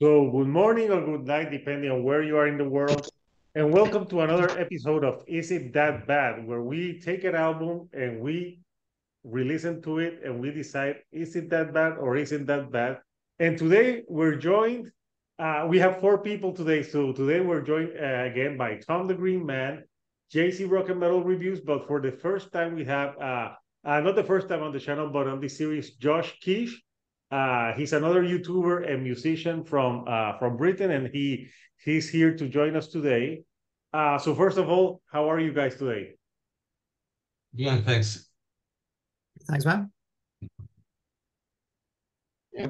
So, good morning or good night, depending on where you are in the world. And welcome to another episode of Is It That Bad, where we take an album and we re-listen to it and we decide, is it that bad or isn't that bad? And today we're joined, we have four people today. So today we're joined again by Tom the Green Man, JC Rock and Metal Reviews, but for the first time we have, not the first time on the channel, but on this series, Josh Kish. He's another YouTuber and musician from Britain, and he's here to join us today. So first of all, how are you guys today? Yeah, thanks. Thanks, man. Yeah,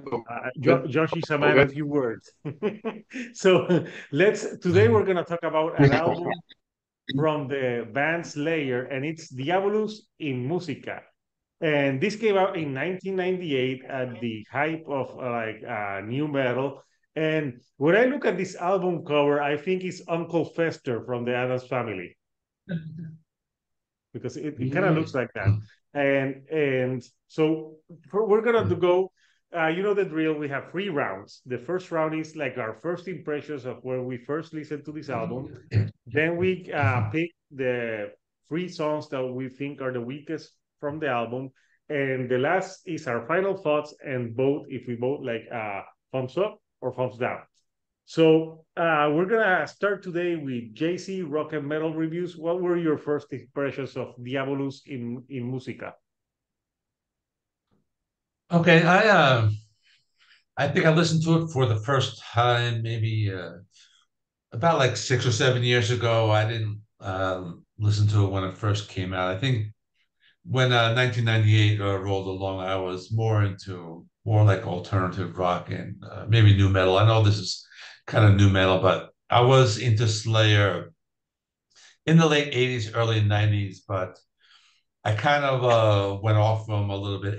Josh is a man of few words. So today we're gonna talk about an album from the band Slayer, and it's Diabolus in Musica. And this came out in 1998 at the hype of new metal. And when I look at this album cover, I think it's Uncle Fester from the Addams Family because it kind of looks like that. And so we're gonna go. You know the drill. We have three rounds. The first round is like our first impressions of where we first listened to this album. Then we pick the three songs that we think are the weakest from the album, and the last is our final thoughts and vote if we vote like thumbs up or thumbs down. So we're gonna start today with JC Rock and Metal Reviews. What were your first impressions of Diabolus in Musica? Okay, I think I listened to it for the first time maybe about like 6 or 7 years ago. I didn't listen to it when it first came out. I think when 1998 rolled along, I was more like alternative rock and maybe new metal. I know this is kind of new metal, but I was into Slayer in the late 80s, early 90s, but I kind of went off from a little bit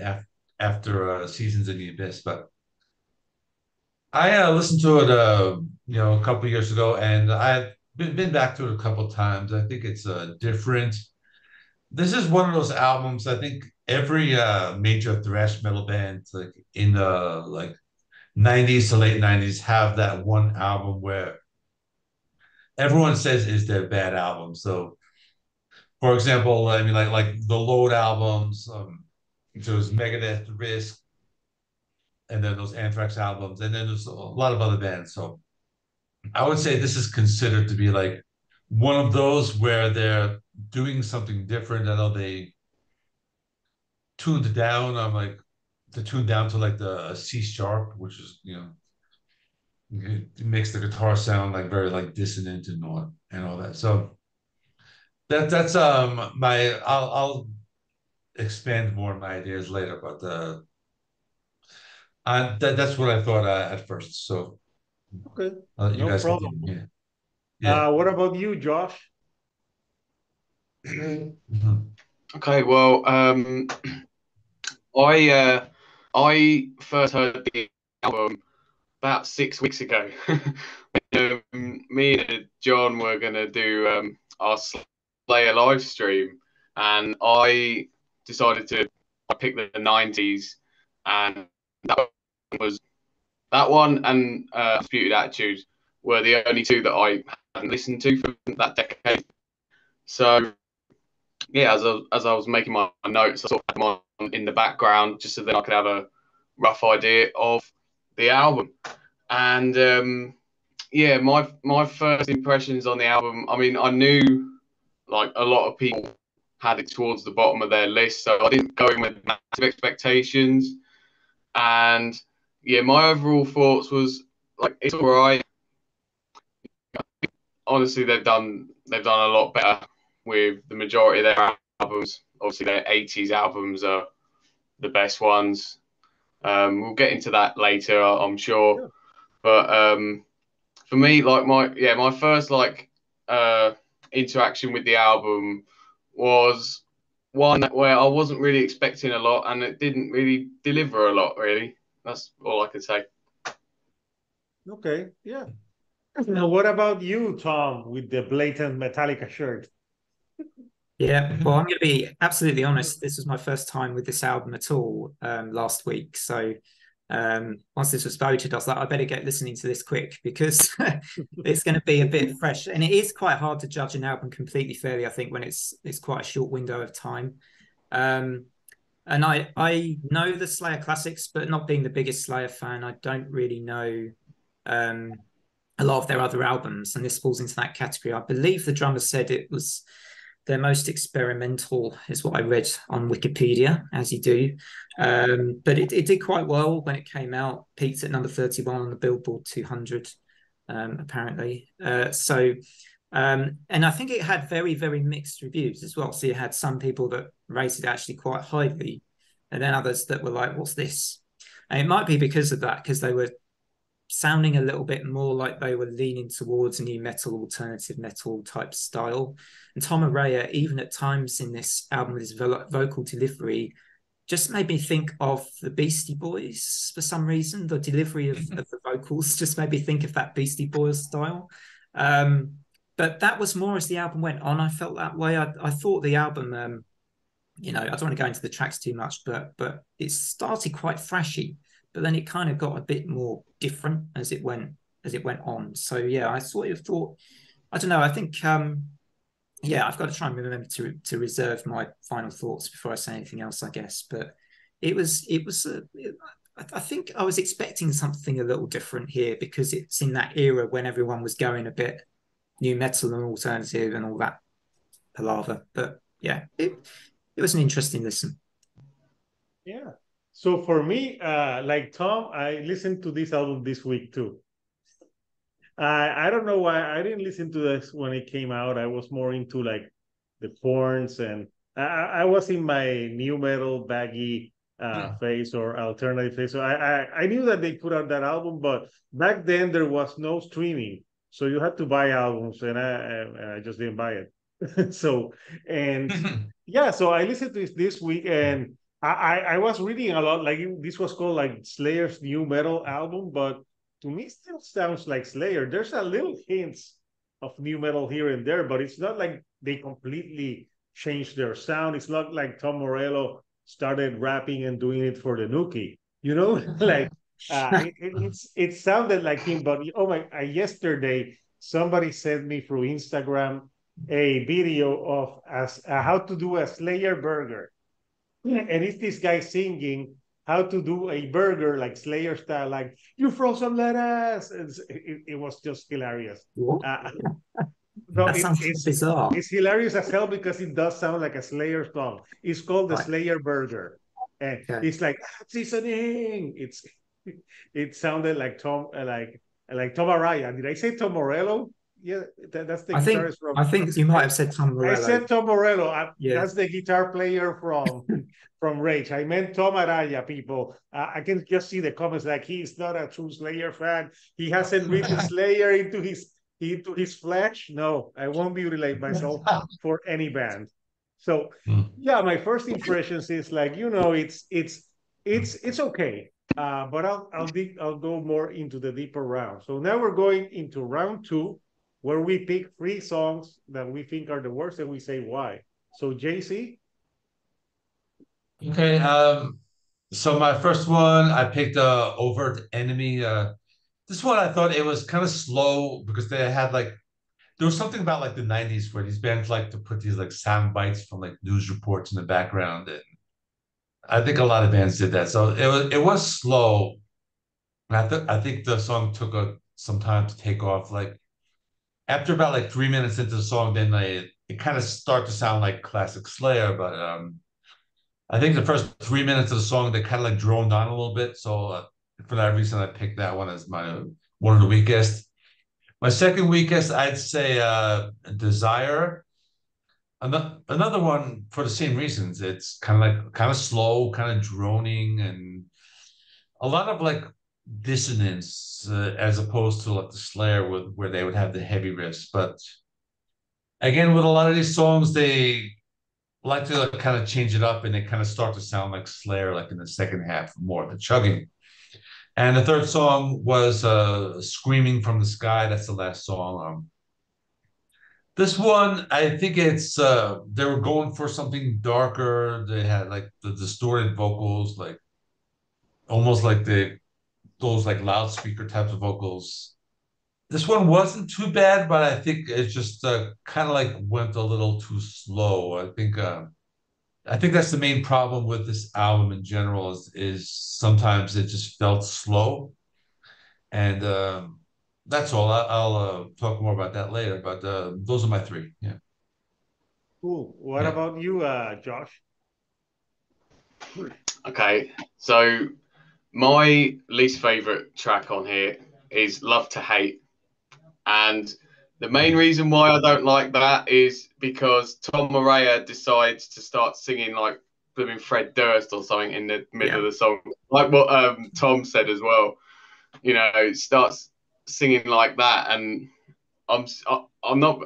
after Seasons in the Abyss. But I listened to it, a couple of years ago, and I've been back to it a couple of times. I think it's different. This is one of those albums. I think every major thrash metal band, like in the like '90s to late '90s, have that one album where everyone says is their bad album. So, for example, I mean, like the Load albums. So there's Megadeth, Risk, and then those Anthrax albums, and then there's a lot of other bands. So I would say this is considered to be like one of those where they're doing something different. I know they tuned down. I'm like they tuned down to like the C sharp, which is it makes the guitar sound like very like dissonant and all that. So that's my I'll expand more on my ideas later, but that's what I thought at first. So Okay, you no guys problem. continue. Yeah. What about you, Josh? Mhm. Okay, well, I I first heard the album about 6 weeks ago. Me and John were gonna do our Slayer live stream, and I decided to pick the '90s, and that was that one and Disputed Attitude were the only two that I hadn't listened to from that decade. So yeah, as I was making my notes, I sort of had them on in the background just so that I could have a rough idea of the album. And yeah, my first impressions on the album. I mean, I knew like a lot of people had it towards the bottom of their list, so I didn't go in with massive expectations. And yeah, my overall thoughts was like it's all right. Honestly, they've done a lot better with the majority of their albums. Obviously, their '80s albums are the best ones. We'll get into that later, I'm sure. Yeah. But for me, like my first interaction with the album was one where I wasn't really expecting a lot, and it didn't really deliver a lot. Really, that's all I can say. Okay, yeah. Now, what about you, Tom, with the blatant Metallica shirt? Yeah, well, I'm going to be absolutely honest. This was my first time with this album at all last week. So Once this was voted, I was like, I better get listening to this quick because it's going to be a bit fresh. And it is quite hard to judge an album completely fairly, I think, when it's quite a short window of time. And I know the Slayer classics, but not being the biggest Slayer fan, I don't really know a lot of their other albums, and this falls into that category. I believe the drummer said it was their most experimental, is what I read on Wikipedia, as you do. But it did quite well when it came out, peaked at number 31 on the Billboard 200, apparently. And I think it had very, very mixed reviews as well. So you had some people that rated it actually quite highly, and then others that were like, what's this? And it might be because of that, because they were sounding a little bit more like they were leaning towards a new metal, alternative metal type style. And Tom Araya, even at times in this album with his vocal delivery, just made me think of the Beastie Boys for some reason. The delivery of the vocals just made me think of that Beastie Boys style. But that was more as the album went on. I felt that way. I thought the album, I don't want to go into the tracks too much, but it started quite thrashy, but then it kind of got a bit more different as it went on. So yeah, I sort of thought, I don't know. I think I've got to try and remember to reserve my final thoughts before I say anything else, I guess. But I think I was expecting something a little different here because it's in that era when everyone was going a bit new metal and alternative and all that palaver. But yeah, it was an interesting listen. Yeah. So for me, like Tom, I listened to this album this week too. I don't know why I didn't listen to this when it came out. I was more into like the porns, and I was in my new metal baggy phase or alternative phase. So I knew that they put out that album, but back then there was no streaming, so you had to buy albums, and I just didn't buy it. So so I listened to this week, and I was reading a lot. Like this was called like Slayer's new metal album, but to me, it still sounds like Slayer. There's a little hints of new metal here and there, but it's not like they completely changed their sound. It's not like Tom Morello started rapping and doing it for the Nookie, like it sounded like him. But yesterday somebody sent me through Instagram a video of how to do a Slayer burger, and it's this guy singing how to do a burger like Slayer style, like you throw some lettuce. It was just hilarious. No, that sounds bizarre. It's hilarious as hell because it does sound like a Slayer song. It's called the Slayer Burger, and it's like seasoning. It sounded like Tom, like Tom Araya. Did I say Tom Morello? Yeah, that's the guitarist from. I think you might have said Tom Morello. I said Tom Morello. That's the guitar player from Rage. I meant Tom Araya, people. I can just see the comments like he's not a true Slayer fan. He hasn't written Slayer into his flesh. No, I won't mutilate myself for any band. So yeah, my first impressions is like, it's okay. But I'll go more into the deeper round. So now we're going into round 2, where we pick 3 songs that we think are the worst and we say why. So JC? Okay, so my first one, I picked Overt Enemy. This one, I thought it was kind of slow because they had there was something about like the 90s where these bands like to put these like sound bites from like news reports in the background. And I think a lot of bands did that. So it was slow. And I think the song took some time to take off. Like after about like 3 minutes into the song, then it kind of start to sound like classic Slayer. But I think the first 3 minutes of the song, they kind of like droned on a little bit. So for that reason, I picked that one as one of the weakest. My second weakest, I'd say Desire. Another one for the same reasons. It's kind of slow, kind of droning, and a lot of like dissonance as opposed to like the Slayer where they would have the heavy riffs. But again, with a lot of these songs, they like to kind of change it up, and they kind of start to sound like Slayer, like in the second half, more of the chugging. And the third song was Screaming from the Sky. That's the last song. This one, I think it's they were going for something darker. They had like the distorted vocals, like almost like they those like loudspeaker types of vocals. This one wasn't too bad, but I think it just kind of like went a little too slow. I think that's the main problem with this album in general is sometimes it just felt slow, and that's all. I'll talk more about that later. But those are my three. Yeah. Cool. What Yeah. about you, Josh? Okay, so my least favorite track on here is Love to Hate. And the main reason why I don't like that is because Tom Araya decides to start singing like blooming Fred Durst or something in the middle of the song, like what Tom said as well. You know, starts singing like that, and I'm not.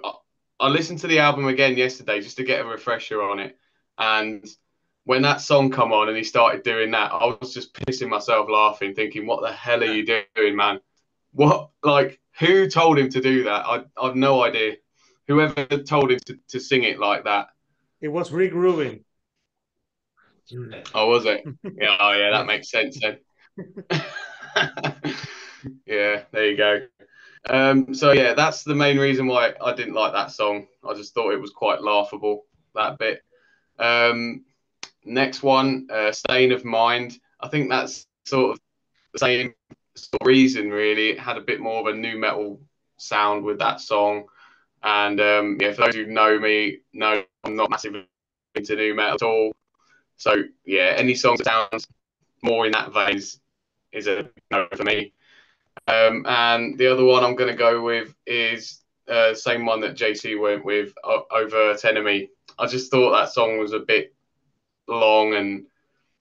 I listened to the album again yesterday just to get a refresher on it, and when that song come on and he started doing that, I was just pissing myself laughing, thinking, "What the hell are you doing, man? What, like, who told him to do that? I've no idea. Whoever told him to sing it like that." It was Rick Rubin. Oh, was it? Yeah, oh yeah, that Yeah. makes sense then. Yeah, there you go. So yeah, that's the main reason why I didn't like that song. I just thought it was quite laughable, that bit. Next one, Stain of Mind. I think that's sort of the same sort of reason, really. It had a bit more of a nu metal sound with that song. And yeah, for those who know me, know I'm not massively into nu metal at all. So yeah, any song that sounds more in that vein is a no for me. And the other one I'm going to go with is same one that JC went with, Overt Enemy. I just thought that song was a bit long and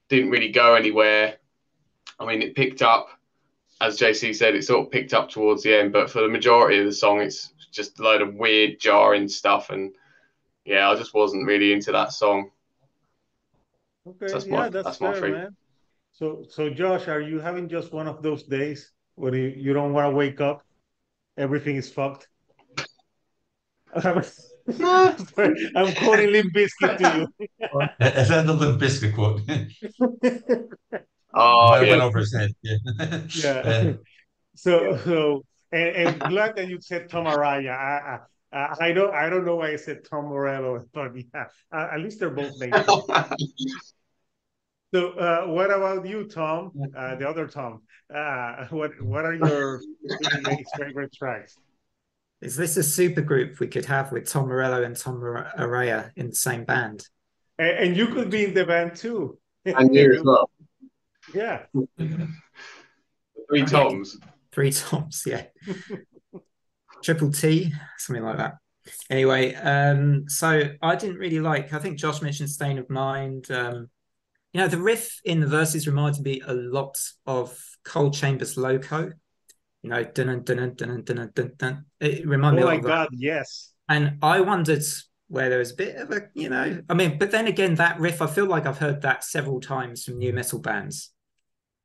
didn't really go anywhere. I mean, it picked up, as JC said, it sort of picked up towards the end, but for the majority of the song, it's just a load of weird, jarring stuff. And yeah, I just wasn't really into that song. Okay, So yeah, that's that's my fair, three. man. So Josh, are you having just one of those days where you don't want to wake up? Everything is fucked. I'm quoting Limp Bizkit to you. Is that the Limp Bizkit quote? It Oh might have went yeah. over his head. Yeah. Yeah. So and glad that you said Tom Araya. I don't know why I said Tom Morello, but yeah, at least they're both named Tom. So what about you, Tom? The other Tom. What are your three least favorite tracks? Is this a super group we could have with Tom Morello and Tom Araya in the same band? And you could be in the band too. And you as well. Yeah. Three Okay. Toms. Three Toms, yeah. Triple T, something like that. Anyway, so I didn't really like, I think Josh mentioned Stain of Mind. You know, the riff in the verses reminded me a lot of Cold Chambers Loco. You know, dun dun dun dun dun dun. It reminded Oh me a lot my of that. God, yes. And I wondered where there was a bit of a, you know, I mean, but then again, that riff, I feel like I've heard that several times from new metal bands.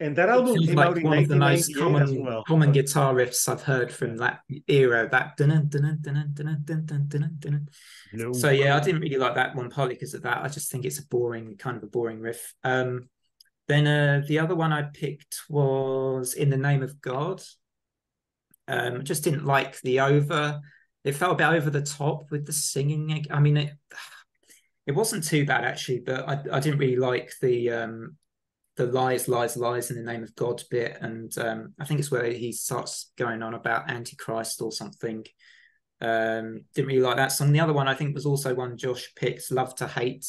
And that It album feels came out like in one of the most 1998 as well. common guitar riffs I've heard from that era. That dun dun dun dun dun dun dun dun. So yeah, I didn't really like that one partly because of that. I just think it's a boring, kind of a boring riff. Then the other one I picked was In the Name of God. Just didn't like it felt a bit over the top with the singing. I mean, it wasn't too bad actually, but I didn't really like the lies, lies, lies in the name of God bit. And I think it's where he starts going on about Antichrist or something. Didn't really like that song. The other one I think was also one Josh picked, Love to Hate.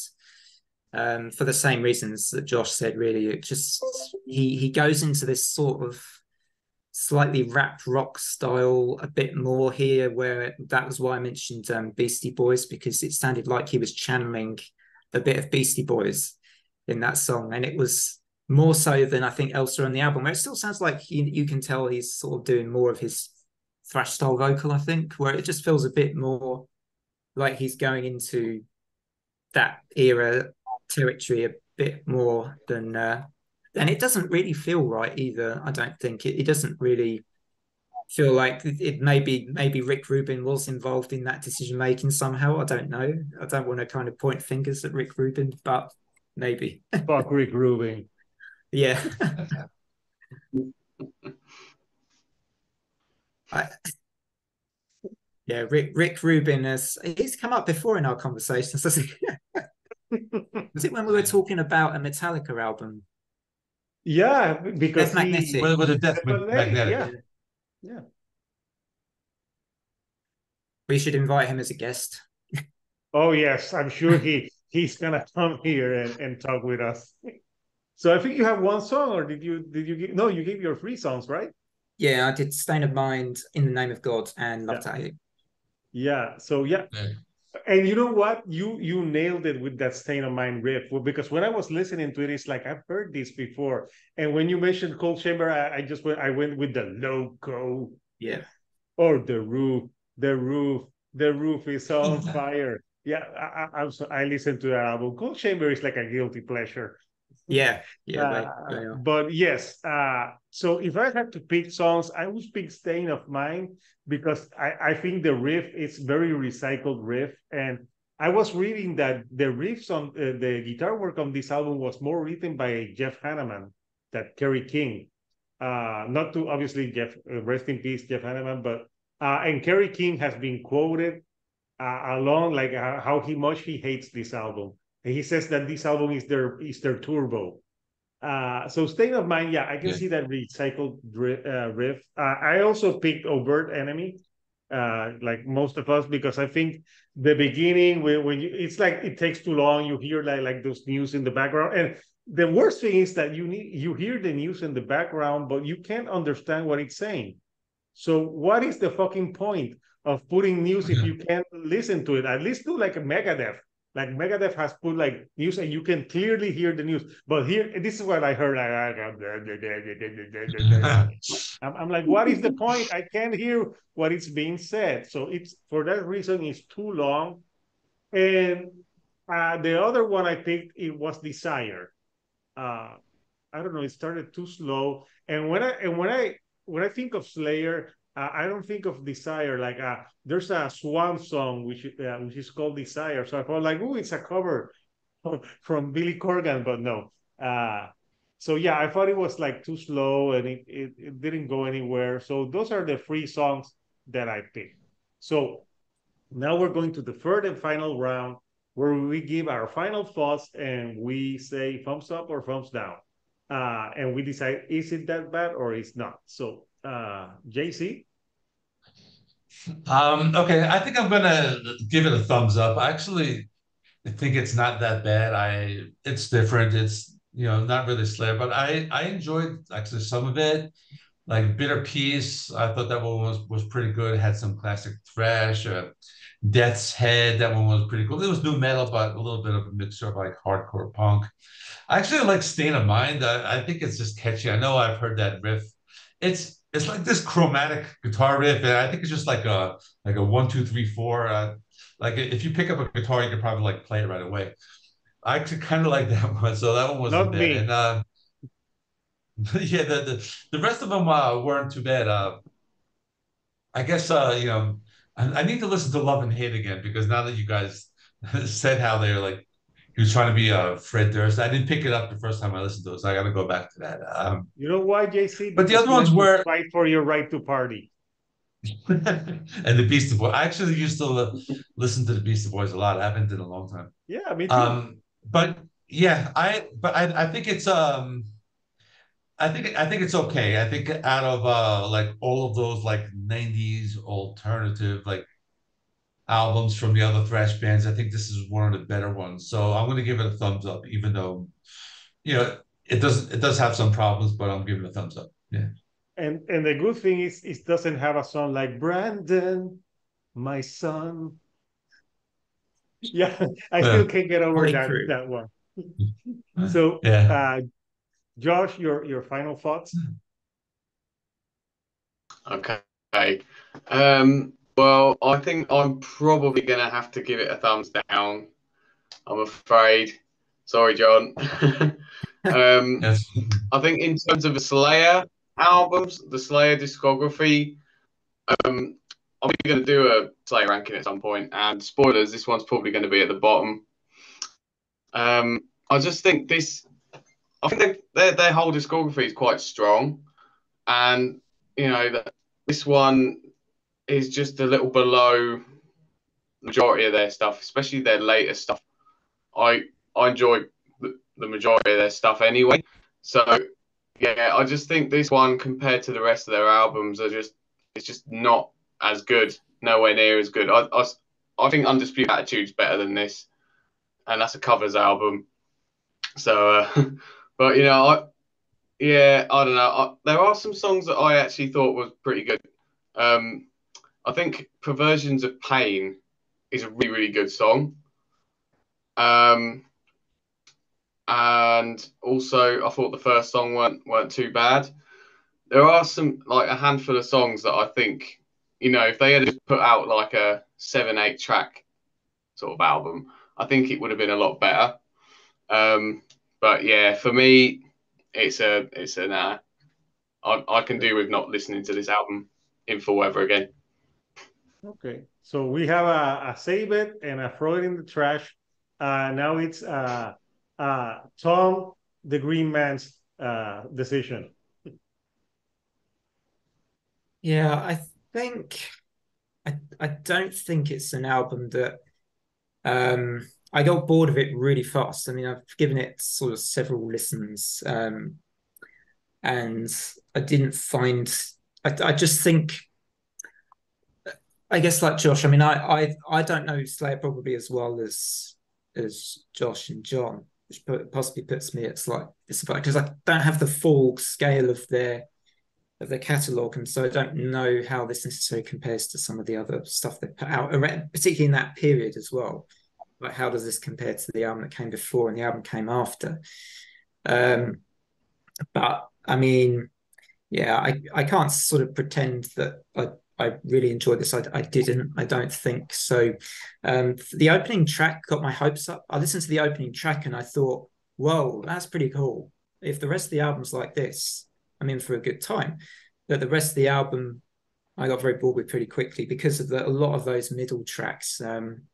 For the same reasons that Josh said, really. It just he goes into this sort of slightly rap rock style a bit more here, where that was why I mentioned Beastie Boys, because it sounded like he was channeling a bit of Beastie Boys in that song, and it was more so than I think elsewhere on the album, where it still sounds like you can tell he's sort of doing more of his thrash style vocal, I think, where it just feels a bit more like he's going into that era territory a bit more than and it doesn't really feel right either. I don't think it doesn't really feel like it. Maybe Rick Rubin was involved in that decision making somehow. I don't know. I don't want to kind of point fingers at Rick Rubin, but maybe. Fuck Rick Rubin. Yeah. I, yeah, Rick Rubin he's come up before in our conversations, doesn't he? Was it when we were talking about a Metallica album? Yeah, because Death Magnetic. With a Death Magnetic. Yeah, yeah. We should invite him as a guest. Oh yes, I'm sure he's gonna come here and talk with us. So I think you have one song, or did you give, no, you gave your three songs, right? Yeah, I did Stain of Mind, In the Name of God, and Love Yeah. to Hate. Yeah. So yeah. Yeah. And you know what? You nailed it with that Stain of Mind riff. Well, because when I was listening to it, it's like I've heard this before. And when you mentioned Cold Chamber, I went with the loco. Yeah. Or the roof. The roof is on fire. Yeah, I listened to that album. Cold Chamber is like a guilty pleasure. Yeah, they are. But yes, so if I had to pick songs, I would pick Stain of Mind because I think the riff is very recycled riff. And I was reading that the riffs on the guitar work on this album was more written by Jeff Hanneman than Kerry King. Not to obviously rest in peace, Jeff Hanneman, but and Kerry King has been quoted along like how much he hates this album. And he says that this album is their turbo. So State of Mind, yeah, I can see that recycled riff. I also picked Overt Enemy, like most of us, because I think the beginning when it's like it takes too long, you hear like those news in the background, and the worst thing is that you hear the news in the background, but you can't understand what it's saying. So what is the fucking point of putting news if you can't listen to it? At least do like a Megadeth. Like Megadeth has put like news and you can clearly hear the news. But here, this is what I heard. I'm like, what is the point? I can't hear what is being said. So it's for that reason, it's too long. And the other one I picked, it was Desire. I don't know, it started too slow. And when I think of Slayer, I don't think of Desire. Like there's a Swan song which is called Desire. So I thought like, oh, it's a cover from Billy Corgan, but no. So yeah, I thought it was like too slow and it didn't go anywhere. So those are the three songs that I picked. So now we're going to the third and final round where we give our final thoughts and we say thumbs up or thumbs down. And we decide, is it that bad or is not? So, JC? Okay, I think I'm gonna give it a thumbs up. Actually, I think it's not that bad. It's different. It's not really Slayer, but I enjoyed actually some of it. Like Bitter Peace, I thought that one was pretty good. It had some classic thrash. Death's Head, that one was pretty cool. It was new metal, but a little bit of a mixture of like hardcore punk. I actually like State of Mind. I think it's just catchy. I know I've heard that riff. It's like this chromatic guitar riff, and I think it's just like a 1, 2, 3, 4. Like if you pick up a guitar, you can probably like play it right away. I actually kind of like that one, so that one wasn't Not bad. me. And yeah, the rest of them weren't too bad. I guess I need to listen to Love and Hate again because now that you guys said how they're like he was trying to be Fred Durst, I didn't pick it up the first time I listened to it, so I got to go back to that. You know why, JC? But the Because other you ones like to were fight for your right to party. and the Beastie Boys. I actually used to listen to the Beastie Boys a lot. I haven't in a long time. Yeah, me too. But yeah, I think it's I think it's okay. I think out of like all of those like 90s alternative like albums from the other thrash bands, I think this is one of the better ones. So I'm gonna give it a thumbs up, even though it does have some problems, but I'm giving it a thumbs up. Yeah. And the good thing is it doesn't have a song like Brandon, my son. Yeah, I still can't get over that one. So yeah. Josh, your final thoughts? Okay. Well, I think I'm probably gonna have to give it a thumbs down. I'm afraid. Sorry, John. Yes. I think in terms of the Slayer albums, the Slayer discography, I'm going to do a Slayer ranking at some point. And spoilers, this one's probably going to be at the bottom. I just think I think their whole discography is quite strong, and this one is just a little below the majority of their stuff, especially their later stuff. I enjoy the majority of their stuff anyway. So yeah, I just think this one compared to the rest of their albums it's just not as good, nowhere near as good. I think Undisputed Attitude's better than this, and that's a covers album. So, but I don't know. There are some songs that I actually thought was pretty good. I think Perversions of Pain is a really, really good song. And also I thought the first song weren't too bad. There are some like a handful of songs that I think, if they had just put out like a 7-8 track sort of album, I think it would have been a lot better. But yeah, for me, it's a nah. I can do with not listening to this album in full ever again. Okay, so we have a save it and a throw it in the trash. Now it's Tom the Green Man's decision. Yeah, I think I don't think it's an album that I got bored of it really fast. I mean, I've given it sort of several listens, and I didn't find. I just think. I guess like Josh. I mean, I don't know Slayer probably as well as Josh and John, which possibly puts me at slight disadvantage because I don't have the full scale of their catalogue, and so I don't know how this necessarily compares to some of the other stuff they put out, particularly in that period as well. Like, how does this compare to the album that came before and the album came after? But I mean, yeah, I can't sort of pretend that I really enjoyed this. I didn't. I don't think so. The opening track got my hopes up. I listened to the opening track and I thought, whoa, that's pretty cool. If the rest of the album's like this, I'm in for a good time. But the rest of the album, I got very bored with pretty quickly because of a lot of those middle tracks. I'm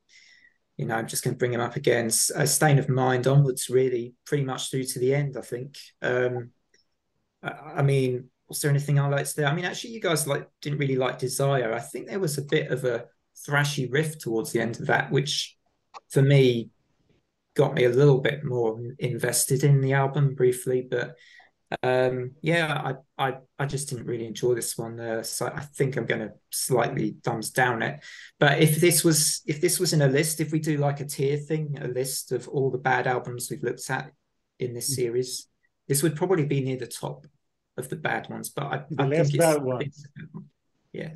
just going to bring them up again. A Stain of Mind onwards, really, pretty much through to the end, I think. I mean, was there anything I liked there? I mean, actually, you guys didn't really like Desire. I think there was a bit of a thrashy riff towards the end of that, which for me got me a little bit more invested in the album briefly. But yeah, I just didn't really enjoy this one. So I think I'm going to slightly thumbs down it. But if this was in a list, if we do like a tier thing, a list of all the bad albums we've looked at in this series, this would probably be near the top of the bad ones. But I think it's bad ones. Yeah,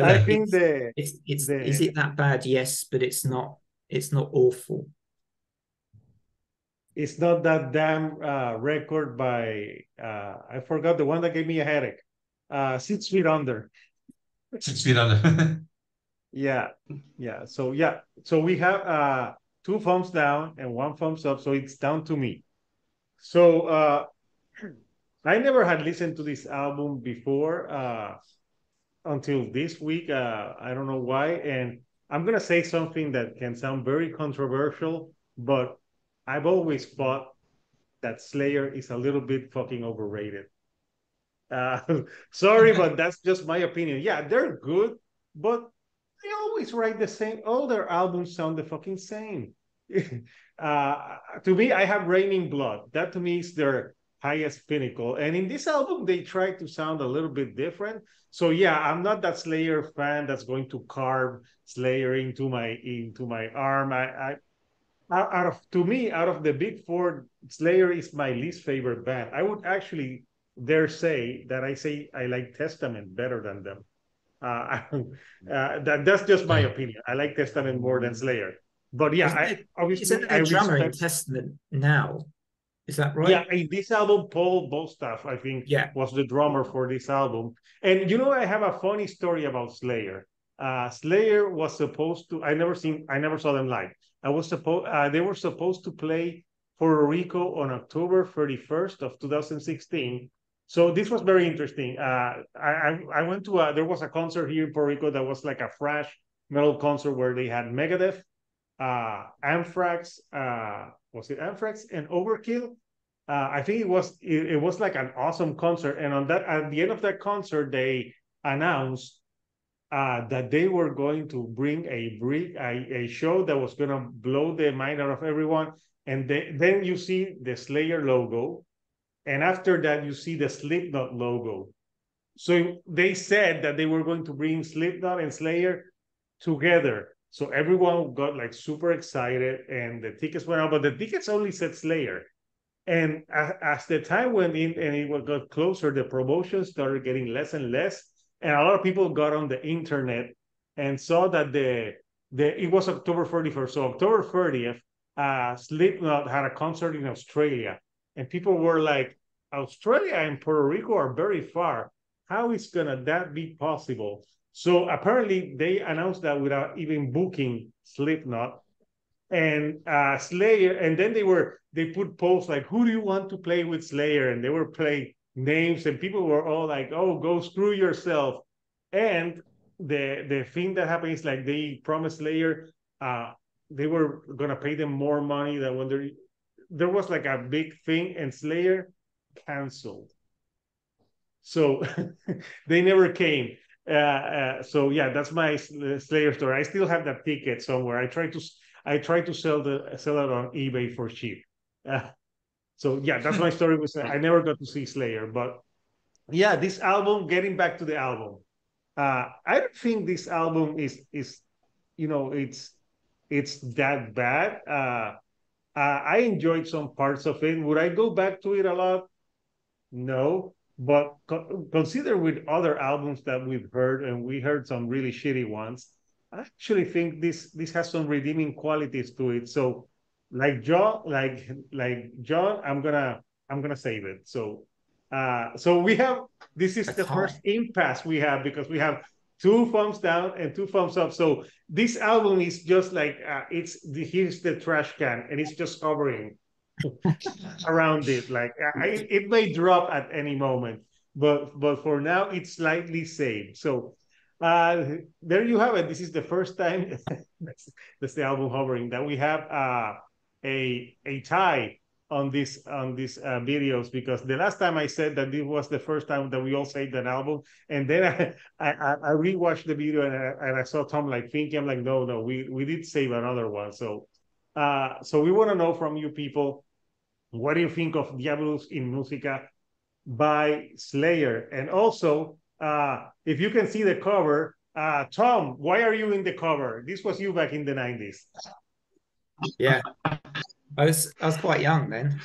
I think is it that bad? Yes, but it's not awful. It's not that damn record by I forgot the one that gave me a headache. 6 Feet Under. 6 Feet Under. Yeah. So we have 2 thumbs down and 1 thumbs up. So it's down to me. So I never had listened to this album before until this week. I don't know why, and I'm gonna say something that can sound very controversial, but I've always thought that Slayer is a little bit fucking overrated. Sorry, but that's just my opinion. Yeah, they're good, but they always write the same. All their albums sound the fucking same. To me, I have Raining Blood. That to me is their highest pinnacle. And in this album, they try to sound a little bit different. So yeah, I'm not that Slayer fan that's going to carve Slayer into my arm. Out of the big 4, Slayer is my least favorite band. I would actually dare say that I like Testament better than them. That's just my opinion. I like Testament more than Slayer. But yeah, isn't there a drummer in Testament now? Is that right? Yeah, in this album, Paul Bostaff, I think, was the drummer for this album. And I have a funny story about Slayer. Slayer was supposed to. I never saw them live. They were supposed to play Puerto Rico on October 31st of 2016. So this was very interesting. I went to there was a concert here in Puerto Rico that was like a thrash metal concert where they had Megadeth, Anthrax, was it Anthrax and Overkill? I think it was like an awesome concert. And at the end of that concert, they announced that they were going to bring a show that was going to blow the mind out of everyone. And then you see the Slayer logo. And after that, you see the Slipknot logo. So they said that they were going to bring Slipknot and Slayer together. So everyone got like super excited and the tickets went out, but the tickets only said Slayer. And as the time went in and it got closer, the promotion started getting less and less. And a lot of people got on the internet and saw that it was October 31st. So October 30th, Slipknot had a concert in Australia. And people were like, Australia and Puerto Rico are very far. How is gonna that be possible? So apparently they announced that without even booking Slipknot and Slayer, and then they put posts like, "Who do you want to play with Slayer?" And they were playing names, and people were all like, "Oh, go screw yourself." And the thing that happened is like they promised Slayer they were gonna pay them more money than when there was like a big thing, and Slayer canceled. So they never came. So yeah, that's my Slayer story. I still have that ticket somewhere. I try to sell it on eBay for cheap. So yeah, that's my story. I never got to see Slayer, but yeah, this album. Getting back to the album, I don't think this album is it's that bad. I enjoyed some parts of it. Would I go back to it a lot? No, but consider with other albums that we've heard, and we heard some really shitty ones. I actually think this has some redeeming qualities to it. So, like John, I'm gonna save it. So we have this is the first impasse we have because we have two thumbs down and two thumbs up. So this album is just like here's the trash can, and it's just hovering around it. Like it may drop at any moment, but for now it's slightly safe. So there you have it. This is the first time that's the album hovering that we have a tie on these videos, because the last time I said that this was the first time that we all saved an album, and then I rewatched the video and I saw Tom like thinking, I'm like, no, we did save another one. So we want to know from you people, what do you think of Diabolus in Musica by Slayer? And also, if you can see the cover, Tom, why are you in the cover? This was you back in the 90s. Yeah, I was quite young then.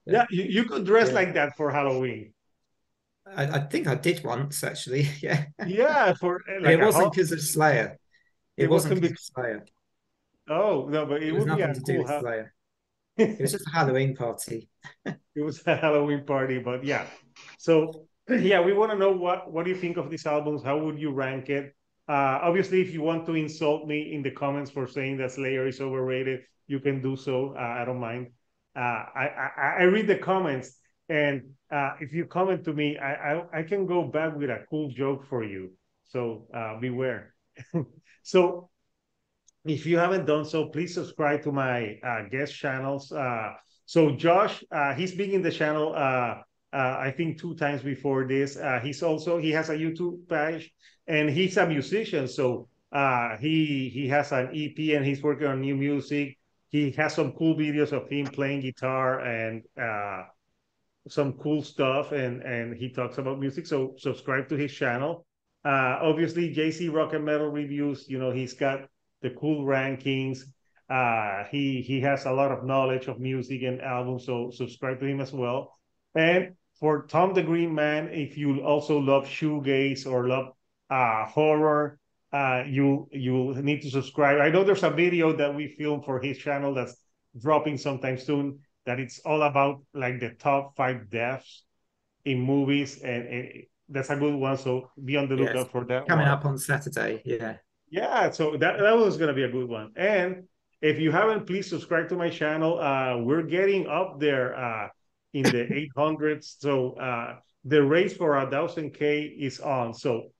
Yeah, you could dress like that for Halloween. I think I did once actually. Yeah. Yeah, for like it wasn't because of Slayer. It wasn't because of Slayer. Oh no, but it would be nothing a to cool do with Slayer. It was just a Halloween party. It was a Halloween party, but yeah. So yeah, we want to know what do you think of these albums? How would you rank it? Obviously, if you want to insult me in the comments for saying that Slayer is overrated, you can do so. I don't mind. I read the comments, and if you comment to me, I can go back with a cool joke for you. So beware. So if you haven't done so, please subscribe to my guest channels. So Josh, he's been in the channel, I think 2 times before this. He has a YouTube page, and he's a musician. So he has an EP, and he's working on new music. He has some cool videos of him playing guitar and some cool stuff, and he talks about music. So subscribe to his channel. Obviously, JC Rock and Metal Reviews. He's got the cool rankings. He has a lot of knowledge of music and albums, so subscribe to him as well. And for Tom the Green Man, if you also love shoegaze or love horror, you need to subscribe. I know there's a video that we filmed for his channel that's dropping sometime soon, that it's all about like the top 5 deaths in movies, and that's a good one. So be on the lookout for that. Coming up on Saturday, yeah. Yeah, so that was gonna be a good one. And if you haven't, please subscribe to my channel. We're getting up there in the 800s. So the race for 1,000K is on. So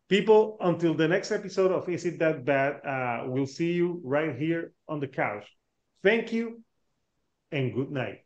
people, until the next episode of Is It That Bad, we'll see you right here on the couch. Thank you and good night.